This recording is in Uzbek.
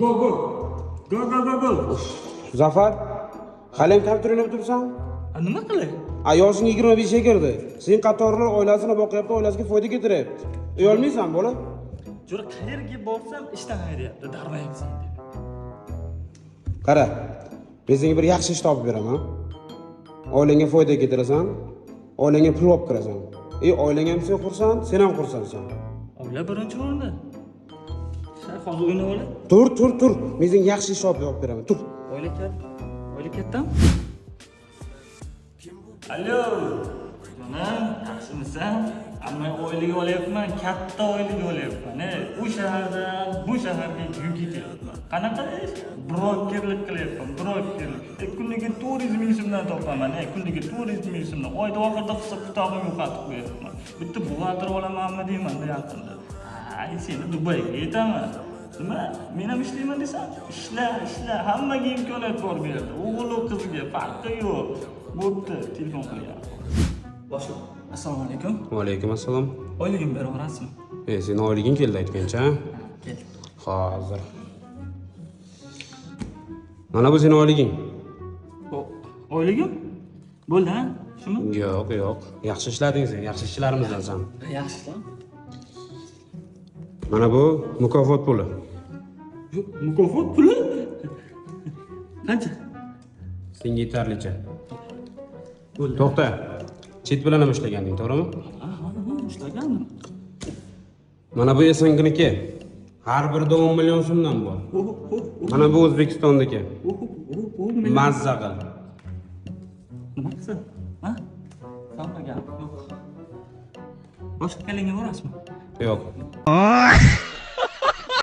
Go go. Go go go go. Zafar, hali ham kompyuter o'ynab turibsan? Nima qilay? Yoshing 25 ga kirdi. Sen qatorlar oilasini boqyapti, oilasiga foyda keltiryapti. Uyalmaysan, bola? Jura qayerga borsam ishdan haydayapti, darmayapsan deb. Qara, men senga bir yaxshi ish topib beraman. Oilangga foyda keltirasan, oilangga pul olib kirasan. Oilang ham sen xursand, sen ham xursandsan. Oila birinchi o'rinda. Sen hozir o'ynab ol. Tur. Men senga yaxshi ish topib beraman. Tur. Oila kattami? Allo. Jonam, yaxshimisan? Amma oilaga olyapman, katta oilaga olyapman. U shahardan bu shaharga yuk ketyapman. Qanaqa ish? Brokerlik qilyapman, brokerlik. Kunliga 400 ming so'mdan topaman. Kunliga 400 ming so'mdan. Oyda oxirida hisob-kitobimni yo'qotib qo'yapman. Bitta buxgalter olamanmi deyman yaqinda. Seni Dubayga yetaman. Nima? Men ham ishlayman desam, ishla, hammaga imkoniyat bor bu yerda. O'g'il qizga farqi yo'q. Bo'pti, telefon qilyapman. Boshliq, assalomu alaykum. Va alaykum assalom. Oyligimni berib yuborasizmi? Sen oyliging keldi aytgancha. Kel. Hozir. Mana bu sening oyliging. Oyligim? Bo'ldi, ha? Shumi? Yo'q. Yaxshi ishlading sen, yaxshi ishlarimizdansan. Yaxshi-da. Mana bu mukofot puli. Mukofot puli? Qancha? Senga yetarlicha. To'xta. Chet bilan ham ishlaganding, to'g'rimi? Ha, ishlagandim. Mana bu esangniki. Har birida 10 million so'mdan bor. Mana bu O'zbekistonniki. Mazza qil. Nima qilsin? Ha? Qanaqa gap? Yo'q. Boshqa kalingga borasizmi? Yo'q.